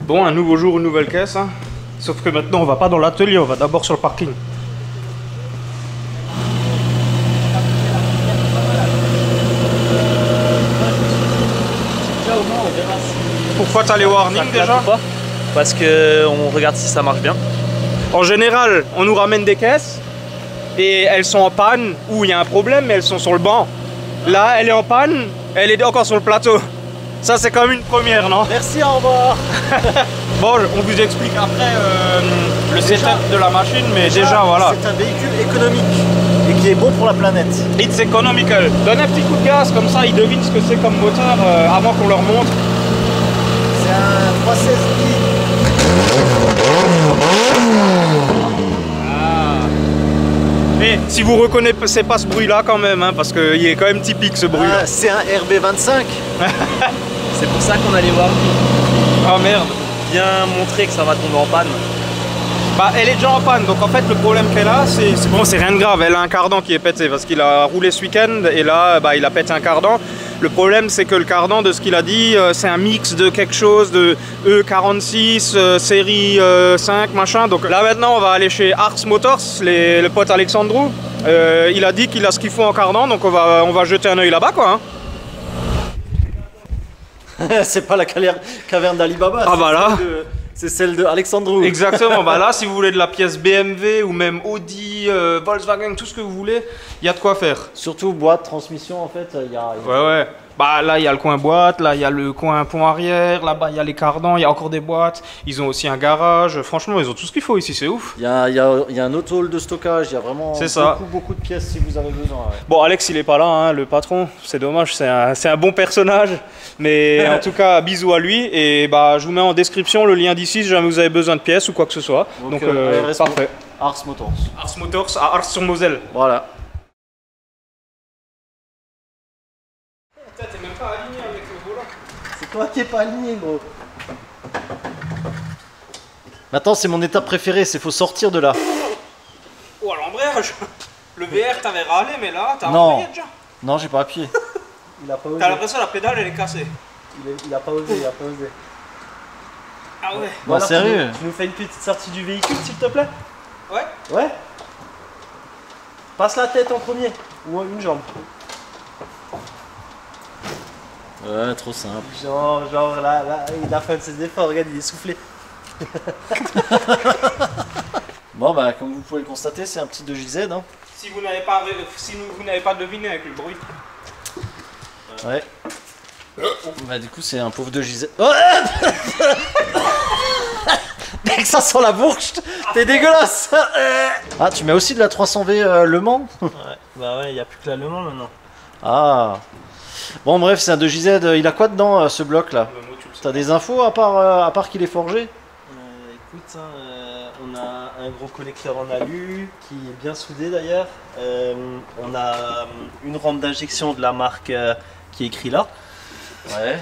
Bon, un nouveau jour, une nouvelle caisse. Hein. Sauf que maintenant, on va pas dans l'atelier, on va d'abord sur le parking. Pourquoi t'as les warnings déjà? Parce que on regarde si ça marche bien. En général, on nous ramène des caisses et elles sont en panne ou il y a un problème, mais elles sont sur le banc. Là, elle est en panne, elle est encore sur le plateau. Ça, c'est quand même une première, non? Merci, au revoir. Bon, on vous explique après le setup de la machine, mais déjà, voilà. C'est un véhicule économique et qui est bon pour la planète. It's economical. Donne un petit coup de gaz, comme ça, ils devinent ce que c'est comme moteur avant qu'on leur montre. C'est un 316 Mais si vous reconnaissez pas ce bruit-là quand même, hein, parce qu'il est quand même typique ce bruit-là. C'est un RB25. C'est pour ça qu'on allait voir. Ah merde. Bien montrer que ça va tomber en panne. Bah, elle est déjà en panne, donc en fait le problème qu'elle a, c'est bon, c'est rien de grave, elle a un cardan qui est pété parce qu'il a roulé ce week-end et là bah, il a pété un cardan. Le problème c'est que le cardan, de ce qu'il a dit, c'est un mix de quelque chose de E46, série 5, machin. Donc là maintenant on va aller chez Ars Motors, le pote Alexandrou. Il a dit qu'il a ce qu'il faut en cardan, donc on va jeter un œil là-bas quoi. Hein. C'est pas la caverne d'Alibaba. Ah bah là. C'est celle de Alexandrou. Exactement, bah là si vous voulez de la pièce BMW ou même Audi, Volkswagen, tout ce que vous voulez, il y a de quoi faire. Surtout boîte, transmission en fait, il y a... Ouais. Bah là il y a le coin boîte, là il y a le coin pont arrière, là-bas il y a les cardans, il y a encore des boîtes, ils ont aussi un garage, franchement ils ont tout ce qu'il faut ici, c'est ouf. Il y a un auto-hall de stockage, il y a vraiment beaucoup de pièces si vous avez besoin. Ouais. Bon Alex il est pas là, hein, le patron, c'est dommage, c'est un bon personnage, mais en tout cas bisous à lui et bah je vous mets en description le lien d'ici si jamais vous avez besoin de pièces ou quoi que ce soit. Donc parfait. Ars Motors. Ars Motors à Ars-sur-Moselle. Voilà. T'es même pas aligné avec le volant. C'est toi qui es pas aligné, gros. Maintenant, c'est mon étape préférée, c'est faut sortir de là. Oh, à l'embrayage. Le VR t'avais râlé, mais là t'as embrayé déjà. Non, j'ai pas appuyé. Il a pas osé. T'as l'impression que la pédale elle est cassée. Il a pas osé, il a pas osé. Ah ouais. Bon, sérieux? Tu nous fais une petite sortie du véhicule, s'il te plaît? Ouais. Ouais. Passe la tête en premier, ou une jambe. Ouais, trop simple. Genre là, il a fait de ses efforts, regarde, il est soufflé. Bon, bah, comme vous pouvez le constater, c'est un petit 2JZ. Hein. Si vous n'avez pas deviné avec le bruit. Ouais. Bah, du coup, c'est un pauvre 2JZ. Oh Mec, ça sent la bourge. T'es dégueulasse. Ah, tu mets aussi de la 300V Le Mans? Ouais, bah ouais, il n'y a plus que la Le Mans maintenant. Ah. Bon, bref, c'est un 2JZ. Il a quoi dedans, ce bloc là? T'as des infos à part qu'il est forgé? Écoute, on a un gros collecteur en alu qui est bien soudé d'ailleurs. On a une rampe d'injection de la marque qui est écrit là. Ouais.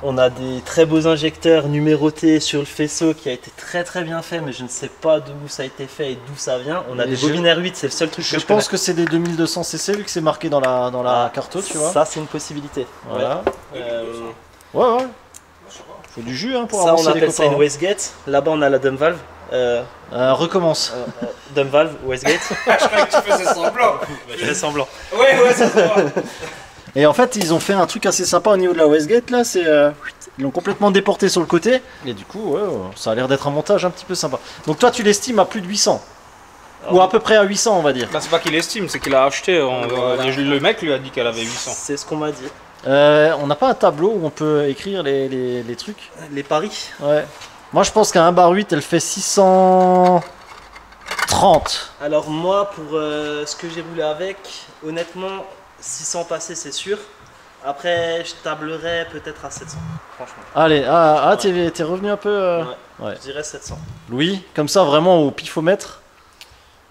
On a des très beaux injecteurs numérotés sur le faisceau qui a été très bien fait, mais je ne sais pas d'où ça a été fait et d'où ça vient. On a des bobines R8, c'est le seul truc que je pense que c'est des 2200 cc vu que c'est marqué dans la carte, tu vois. Ça, c'est une possibilité. Voilà. Ouais. Faut du jus hein, pour ça, avancer on appelle ça une wastegate. Là-bas, on a la dump valve. Recommence. Dump valve, wastegate. Je croyais que tu faisais semblant. Je fais semblant. Ouais, ça se voit. Et en fait, ils ont fait un truc assez sympa au niveau de la wastegate là, ils l'ont complètement déporté sur le côté et du coup, ça a l'air d'être un montage un petit peu sympa. Donc toi, tu l'estimes à plus de 800 ou à peu près à 800, on va dire. Bah, c'est pas qu'il estime, c'est qu'il a acheté. Le mec lui a dit qu'elle avait 800. C'est ce qu'on m'a dit. On n'a pas un tableau où on peut écrire les trucs? Les paris? Ouais. Moi, je pense qu'un 1/8, elle fait 630. Alors moi, pour ce que j'ai roulé avec, honnêtement, 600 passés, c'est sûr. Après, je tablerais peut-être à 700, franchement. Allez, t'es revenu un peu... Ouais, je dirais 700. Louis, comme ça, vraiment au pifomètre?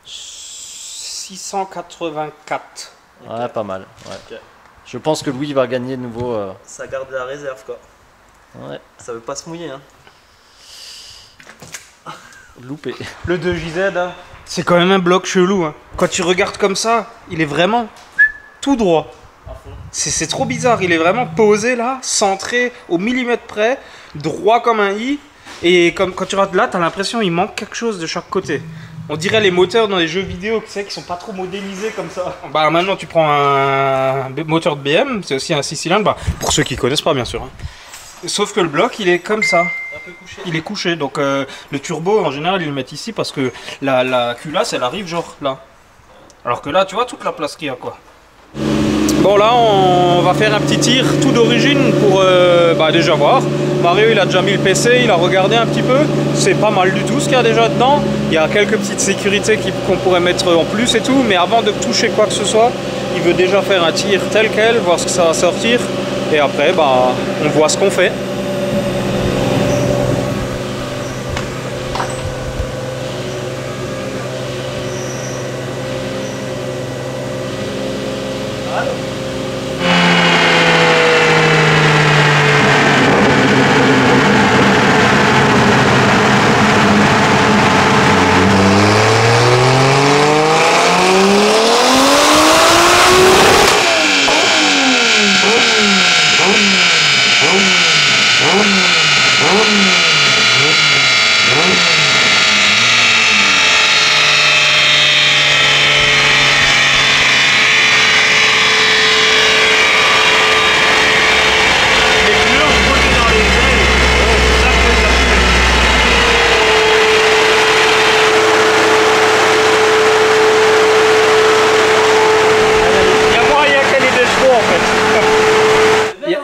684. Ouais, pas mal. Ouais. Okay. Je pense que Louis va gagner de nouveau... Ça garde la réserve, quoi. Ouais. Ça veut pas se mouiller, hein. Loupé. Le 2JZ, hein, c'est quand même un bloc chelou. Hein. Quand tu regardes comme ça, il est vraiment tout droit. C'est trop bizarre, il est vraiment posé là, centré au millimètre près. droit comme un i. Et comme quand tu regardes là, t'as l'impression qu'il manque quelque chose de chaque côté. On dirait les moteurs dans les jeux vidéo, tu sais, qui sont pas trop modélisés comme ça. Bah maintenant tu prends un moteur de BM, c'est aussi un 6 cylindres, bah, pour ceux qui connaissent pas bien sûr. Hein. Sauf que le bloc il est comme ça. Un peu couché. Il est couché, donc le turbo en général ils le mettent ici parce que la culasse elle arrive genre là. Alors que là tu vois toute la place qu'il y a quoi. Bon là on va faire un petit tir tout d'origine pour bah, déjà voir. Mario il a déjà mis le PC, il a regardé un petit peu. C'est pas mal du tout ce qu'il y a déjà dedans. Il y a quelques petites sécurités qu'on pourrait mettre en plus et tout. Mais avant de toucher quoi que ce soit, il veut déjà faire un tir tel quel, voir ce que ça va sortir. Et après bah, on voit ce qu'on fait.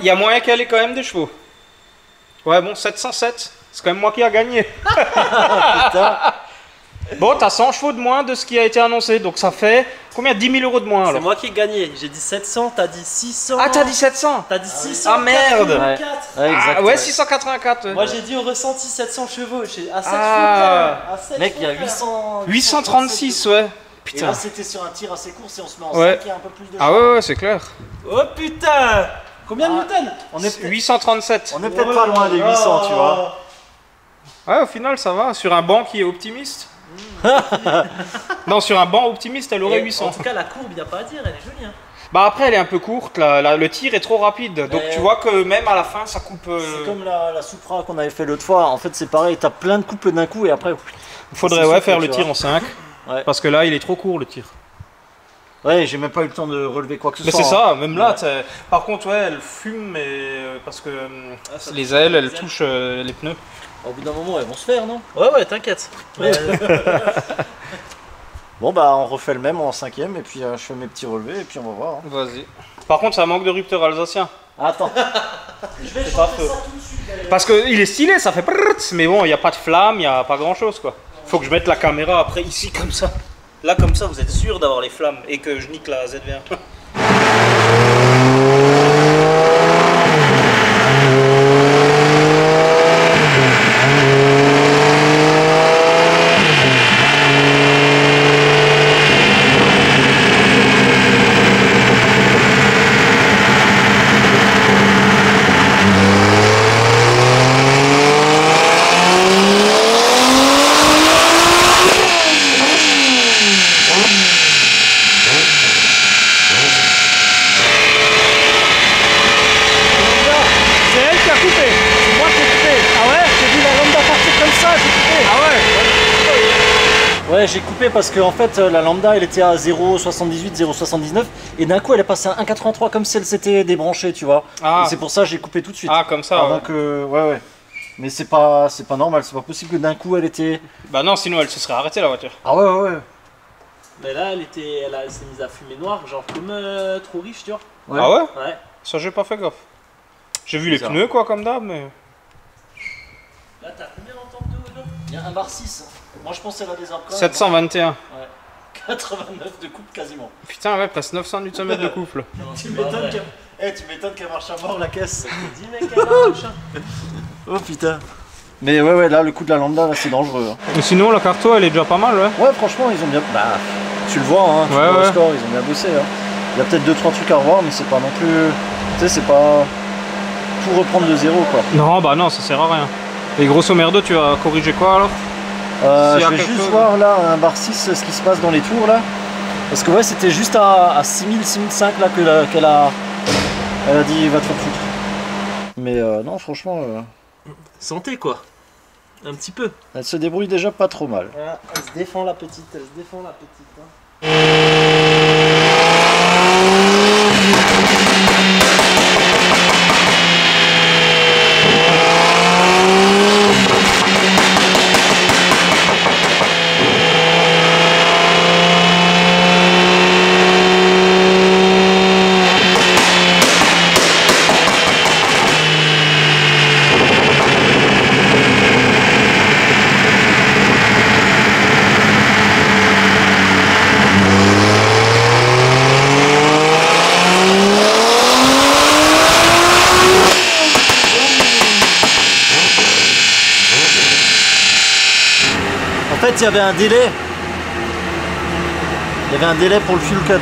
Il y a moyen qu'elle ait quand même des chevaux. Ouais, bon, 707. C'est quand même moi qui a gagné. Putain. Bon, t'as 100 chevaux de moins de ce qui a été annoncé. Donc ça fait combien? 10 000 euros de moins C'est alors. moi qui ai gagné. J'ai dit 700, t'as dit 600. Ah, t'as dit 700. T'as dit 600. Ah merde. Ouais, exact. Ah, ouais, 684. Moi j'ai dit au ressenti 700 chevaux. À 7 Ah. fois. À 7 Mec, il y a fois, 800. 836, ouais. Et Putain. là, c'était sur un tir assez court, si on se met en Ouais. 5, il y a un peu plus de Ah ouais, ouais, c'est clair. Oh putain. Combien de Newton? On est peut-être 837. pas loin des 800, tu vois. Ouais, au final, ça va. Sur un banc qui est optimiste. Non, sur un banc optimiste, elle aurait Et 800. En tout cas, la courbe, y a pas à dire, elle est jolie. Hein. Bah après, elle est un peu courte. Le tir est trop rapide. Donc tu vois que même à la fin, ça coupe. C'est comme la Supra qu'on avait fait l'autre fois. En fait, c'est pareil, t'as plein de couples d'un coup et après. Il faudrait c'est ouais, souffle, faire tu le vois. tir en 5. Ouais. Parce que là, il est trop court le tir. Ouais, j'ai même pas eu le temps de relever quoi que ce Mais soit. c'est hein. ça, même là. Par contre, ouais, elle fume mais, parce que les ailes, elles touchent les pneus. Au bout d'un moment, elles vont se faire, non? Ouais, t'inquiète. Bon, bah, on refait le même en 5ème et puis je fais mes petits relevés et puis on va voir. hein. Vas-y. Par contre, ça manque de rupteur alsacien. Attends. Je vais C'est pas changer faux. ça tout de suite. d'ailleurs. Parce qu'il est stylé, ça fait prrrt, mais bon, il n'y a pas de flamme, il n'y a pas grand chose quoi. Faut que je mette la caméra après ici comme ça. Là comme ça, vous êtes sûr d'avoir les flammes et que je nique la ZV1. C'est elle qui a coupé. C'est moi qui ai coupé. Ah ouais? J'ai vu la lambda partir comme ça, j'ai coupé. Ah ouais? Ouais, j'ai coupé parce que en fait la lambda elle était à 0,78, 0,79 et d'un coup elle est passée à 1,83 comme si elle s'était débranchée, tu vois. Ah. Et c'est pour ça que j'ai coupé tout de suite. Ah comme ça. Avant Ouais. que ouais. Mais c'est pas normal, c'est pas possible que d'un coup elle était. Bah non, sinon elle se serait arrêtée la voiture. Ah ouais. Mais là, elle s'est mise à fumer noire, genre comme trop riche, tu vois. Ouais. Ah ouais? Ouais. Ça j'ai pas fait gaffe. J'ai vu les Bizarre. pneus quoi comme d'hab mais. Là, t'as combien en temps de haut, Il y a un bar 6. Moi je pense qu'elle a des empreintes. 721. 89 de coupe quasiment. Putain ouais, presque 900 Nm de couple. Tu m'étonnes qu'elle marche à mort la caisse. Dis, mec, elle marche. Oh putain. Mais ouais, là le coup de la lambda là c'est dangereux. hein. Et sinon la carto elle est déjà pas mal ouais. Ouais, franchement ils ont bien. Bah, tu le vois, hein, tu Ouais, vois le ouais. score, ils ont bien bossé. hein. Il y a peut-être 2-3 trucs à revoir, mais c'est pas non plus. Tu sais, c'est pas tout reprendre de zéro quoi. Non bah non, ça sert à rien. Et grosso merdo, tu vas corriger quoi alors? S'il y Je a vais quelque juste chose. voir là un bar 6 ce qui se passe dans les tours là. Parce que ouais, c'était juste à 6000, 6005 là qu'elle a dit va te faire foutre. Mais non, franchement. Sentez quoi. Un petit peu. Elle se débrouille déjà pas trop mal. Voilà, elle se défend la petite, elle se défend la petite. Hein. En fait, il y avait un délai. Il y avait un délai pour le fuel cut.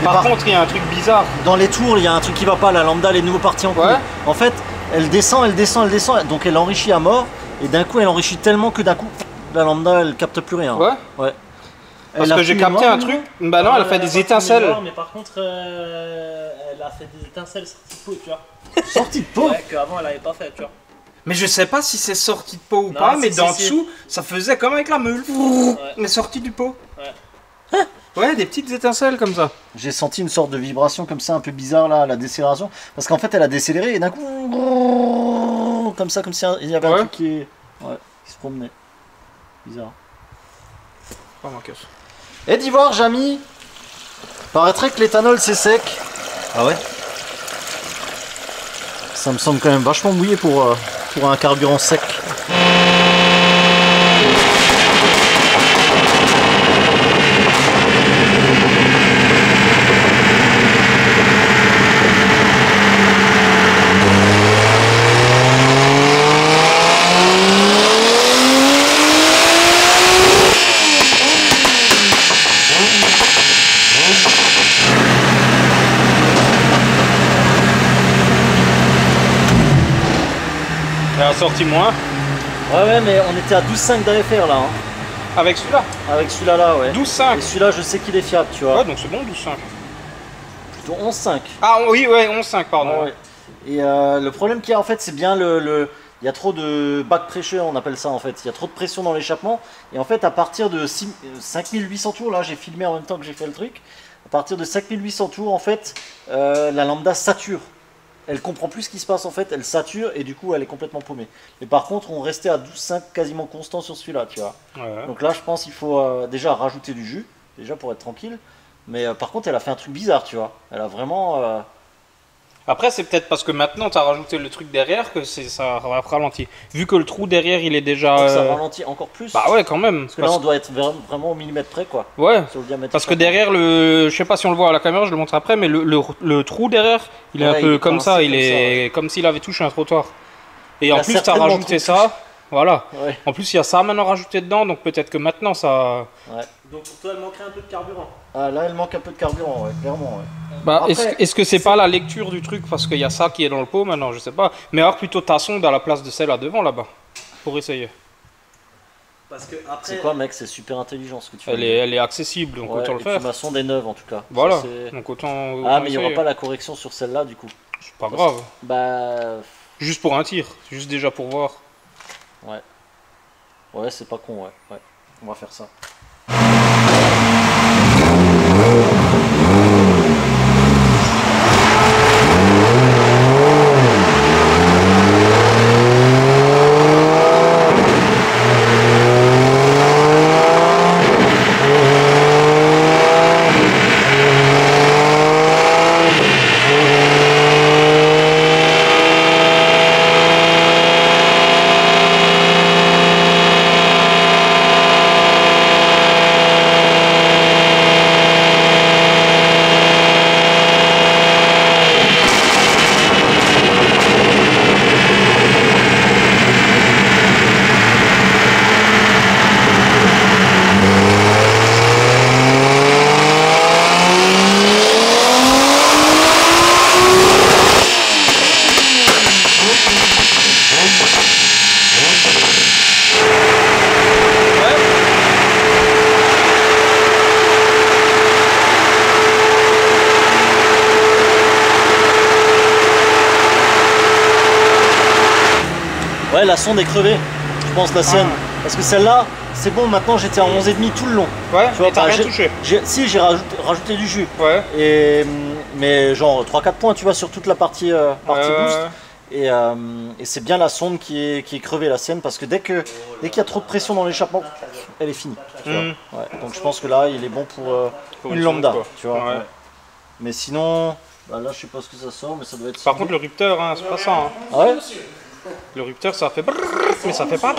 Mais Par contre, il y a un truc bizarre. dans les tours, il y a un truc qui va pas. La lambda, elle est nouveau partie en couille. Ouais. En fait, elle descend, elle descend, elle descend. Donc elle enrichit à mort. Et d'un coup, elle enrichit tellement que d'un coup, la lambda, elle capte plus rien. Ouais. Ouais. Parce Elle a que j'ai fumé capté mort, un truc. Bah non, elle a fait des pas étincelles. fumé mort, mais par contre, elle a fait des étincelles sorties de peau, tu vois. Sortie de peau. Ouais, qu'avant elle avait pas fait, tu vois. Mais je sais pas si c'est sorti de pot ou Non, pas, mais si, d'en si. dessous, ça faisait comme avec la meule. Mais sorti du pot. Ouais. Ouais, des petites étincelles comme ça. J'ai senti une sorte de vibration comme ça, un peu bizarre là, la décélération. Parce qu'en fait, elle a décéléré et d'un coup, comme ça, comme si il y avait un Ouais. truc qui se promenait. Bizarre. Pas ma caisse. Et d'Ivoire, Jamy, paraîtrait que l'éthanol c'est sec. Ah ouais. Ça me semble quand même vachement mouillé pour un carburant sec. Elle a sorti moins. Ouais, mais on était à 12,5 d'AFR là, hein. Avec celui-là. Avec celui-là là, ouais. 12,5. Et celui-là, je sais qu'il est fiable, tu vois. Ouais, donc c'est bon, 12,5. Plutôt 11,5. Ah oui, ouais, 11,5, pardon. Ouais, ouais. Et le problème qu'il y a en fait, c'est bien il y a trop de back pressure, on appelle ça en fait. Il y a trop de pression dans l'échappement. Et en fait, à partir de 5800 tours, là j'ai filmé en même temps que j'ai fait le truc. À partir de 5800 tours, en fait, la lambda sature. Elle comprend plus ce qui se passe en fait, elle sature et du coup elle est complètement paumée. Mais par contre, on restait à 12,5 quasiment constant sur celui-là, tu vois. Ouais. Donc là, je pense qu'il faut déjà rajouter du jus, déjà pour être tranquille. Mais par contre, elle a fait un truc bizarre, tu vois. Elle a vraiment. Après, c'est peut-être parce que maintenant tu as rajouté le truc derrière que ça ralentit. Vu que le trou derrière il est déjà. Ça ralentit encore plus. Bah ouais, quand même. Parce que là, on doit être vraiment au millimètre près, quoi. Ouais. Sur le diamètre. Parce que derrière le. Je sais pas si on le voit à la caméra, je le montre après, mais le trou derrière, il est Ouais, un peu il est comme ça, coincé il comme est comme s'il avait touché un trottoir. Et Il en a plus, tu as certainement rajouté trop ça. Voilà. Ouais. En plus, il y a ça maintenant rajouté dedans, donc peut-être que maintenant ça. Donc pour toi, elle manquerait un peu de carburant. Ah, là, elle manque un peu de carburant, ouais, clairement, ouais. Bah, Après, est-ce que c'est pas la lecture du truc parce qu'il y a ça qui est dans le pot maintenant, je sais pas. Mais alors plutôt ta sonde à la place de celle à devant là-bas. Pour essayer. Parce que après. C'est quoi, mec? C'est super intelligent ce que tu fais. Elle est accessible, donc Ouais, autant le et faire. puis ma sonde est neuve en tout cas. Voilà, Ça, c'est- donc autant Ah, mais il n'y aura essayer. pas la correction sur celle-là du coup. C'est pas grave. Bah. Juste pour un tir, juste déjà pour voir. Ouais, c'est pas con, ouais. Ouais. On va faire ça. la sonde est crevée, je pense, la sienne. Parce que celle-là, c'est bon, maintenant j'étais à 11,5 tout le long. Ouais, tu vois, t'as rien touché. Si, j'ai rajouté du jus. Ouais. Mais genre 3-4 points, tu vois, sur toute la partie boost. Et c'est bien la sonde qui est crevée, la sienne, parce que dès qu'il y a trop de pression dans l'échappement, elle est finie. Tu vois. Ouais. Donc je pense que là, il est bon pour une lambda. Quoi. Tu vois. Ouais. Mais sinon, bah là, je sais pas ce que ça sort, mais ça doit être. Par contre, le rupteur, hein, c'est pas ça. Hein. Ah ouais. Le rupteur, ça fait brrr, mais ça fait pas.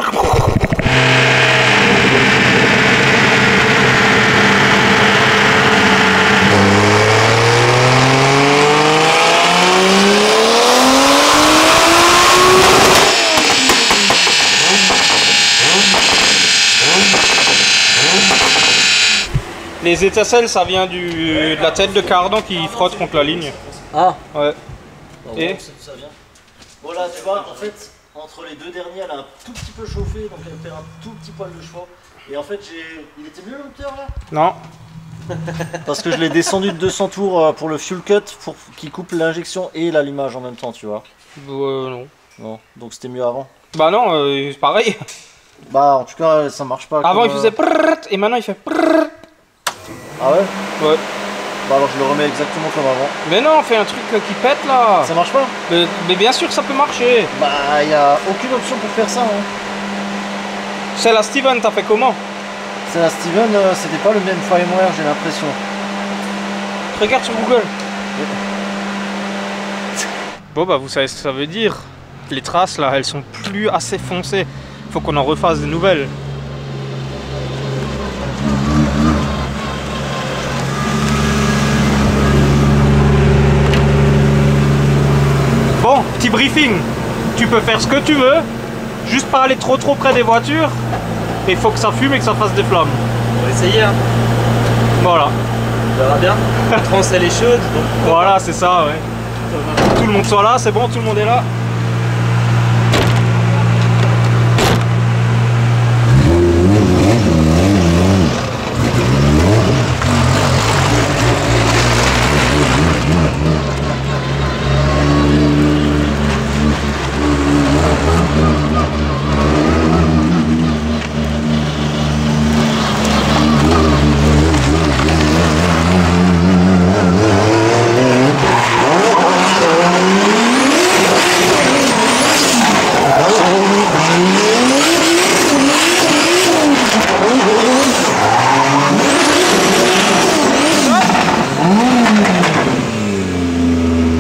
Les étincelles, ça vient de la tête de cardan qui frotte contre la ligne. Ah. Ouais. Et ça vient. Voilà, tu vois, en fait, entre les deux derniers, elle a un tout petit peu chauffé, donc elle fait un tout petit poil de chaud. Et en fait, il était mieux le moteur là? Non. Parce que je l'ai descendu de 200 tours pour le fuel cut, pour qu'il coupe l'injection et l'allumage en même temps, tu vois. Non. Non, donc c'était mieux avant. Bah non, c'est pareil. Bah en tout cas, ça marche pas. Avant comme, il faisait prrrt, et maintenant il fait prrrt. Ah ouais? Ouais. Bah alors je le remets exactement comme avant. Mais non, fais un truc qui pète là. Ça marche pas? Mais bien sûr ça peut marcher. Bah y a aucune option pour faire ça. Hein. C'est la Steven, t'as fait comment? C'est la Steven, c'était pas le même firmware, j'ai l'impression. Regarde sur Google. Bon bah vous savez ce que ça veut dire. Les traces là, elles sont plus assez foncées. Faut qu'on en refasse de nouvelles. Bon, petit briefing. Tu peux faire ce que tu veux, juste pas aller trop près des voitures. Et il faut que ça fume et que ça fasse des flammes. On va essayer. Hein. Voilà. On verra bien. La transe elle est chaude. Donc... Voilà, c'est ça, ouais. Tout le monde soit là, c'est bon, tout le monde est là.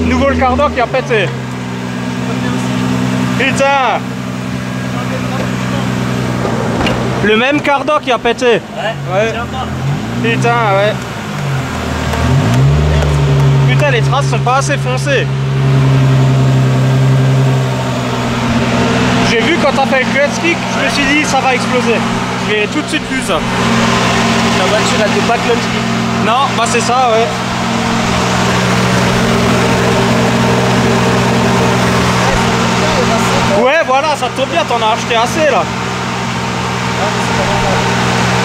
Nouveau le cardan qui a pété. Putain. Le même cardan qui a pété. Ouais. Putain, ouais. Putain, les traces sont pas assez foncées. J'ai vu quand t'as fait le clutch kick, je me suis dit ça va exploser. J'ai tout de suite vu ça. La voiture elle fait pas clutch kick. Non, bah c'est ça, ouais. Ouais, voilà, ça tombe bien, t'en as acheté assez là.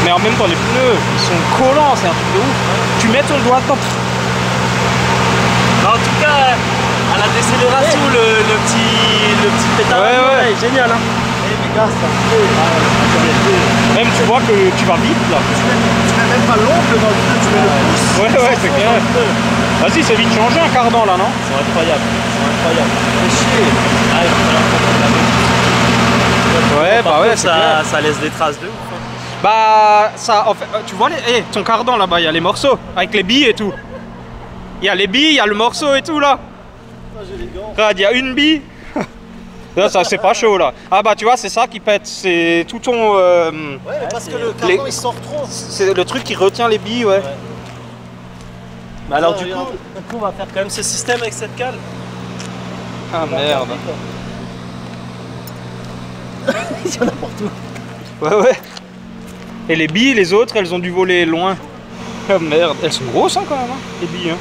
Mais en même temps, les pneus, ils sont collants, c'est un truc de ouf. Tu mets ton doigt dedans. En tout cas, à la décélération, le petit pétard Ouais. est génial. Hein. Même tu vois que tu vas vite là. Tu mets même pas l'ongle dans le pneu, tu mets le pouce. Ouais, c'est clair. Vas-y, c'est vite changé un cardan là, non? C'est incroyable. C'est chier. Ah, Ouais, bah ouais, ça laisse des traces de ouf. Hein. Bah, ça, en fait, tu vois, ton cardan là-bas, il y a les morceaux, avec les billes et tout. Il y a les billes, il y a le morceau et tout là. Regarde, il y a une bille. Là, ça, c'est pas chaud là. Ah bah, tu vois, c'est ça qui pète, c'est tout ton... Ouais, parce que le cardan il sort trop. C'est le truc qui retient les billes, ouais. Mais alors du coup, on va faire quand même ce système avec cette cale. Ah merde. Il y en a partout. Ouais. Et les billes, les autres, elles ont dû voler loin. Ah merde, elles sont grosses hein, quand même, hein, les billes. Hein.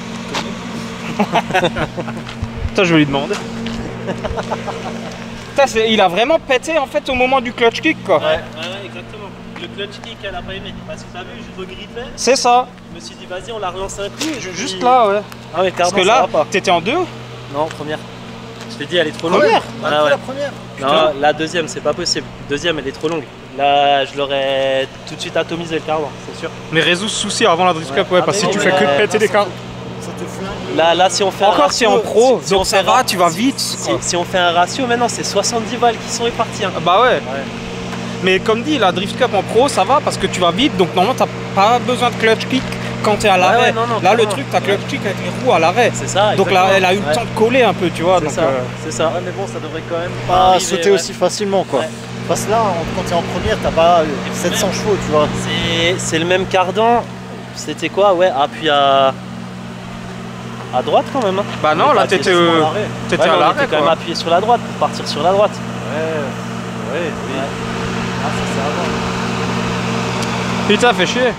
Putain, je vais lui demander. Putain, il a vraiment pété en fait au moment du clutch kick quoi. Ouais, exactement. Le clutch kick, elle a pas aimé. Parce que t'as vu, je regrippais. C'est ça. Je me suis dit, vas-y, on la relance un coup. Juste là, ouais. Ah, mais Parce que là, t'étais en deux? Non, première. Je t'ai dit, elle est trop longue. Première. Ah ouais. La première. Non, la deuxième, c'est pas possible. Deuxième, elle est trop longue. Là, je l'aurais tout de suite atomisé le cardan, c'est sûr. Mais résous ce souci avant la Drift Cup, ouais, Ah, parce que mais si tu non, fais que de mais- péter des cardans. Ça te flingue. Là, si on fait un Encore ratio, c'est en pro, si on donc ça fait va, tu vas vite. Si on fait un ratio, maintenant, c'est 70 balles qui sont répartis. Hein. Ah bah ouais. Mais comme dit, la Drift Cup en pro, ça va parce que tu vas vite, donc normalement t'as pas besoin de clutch kick quand t'es à l'arrêt. ouais, non, là, le clairement. truc, t'as clutch kick avec les roues à l'arrêt. C'est ça. Donc là, elle a eu le Ouais. temps de coller un peu, tu vois. C'est Donc, ça. C'est ça. Ouais, mais bon, ça devrait quand même pas Arriver, sauter ouais. aussi facilement, quoi. Ouais. Parce que là, quand t'es en première, t'as pas 700 chevaux, tu vois. C'est le même cardan. C'était quoi? Ouais, appui à droite quand même. Hein. Bah non, là t'étais à à Ouais, mais on l'arrêt, était quand même quoi. appuyé sur la droite pour partir sur la droite. Ouais, oui. Ouais. Ah, ça c'est avant. Putain, fait chier.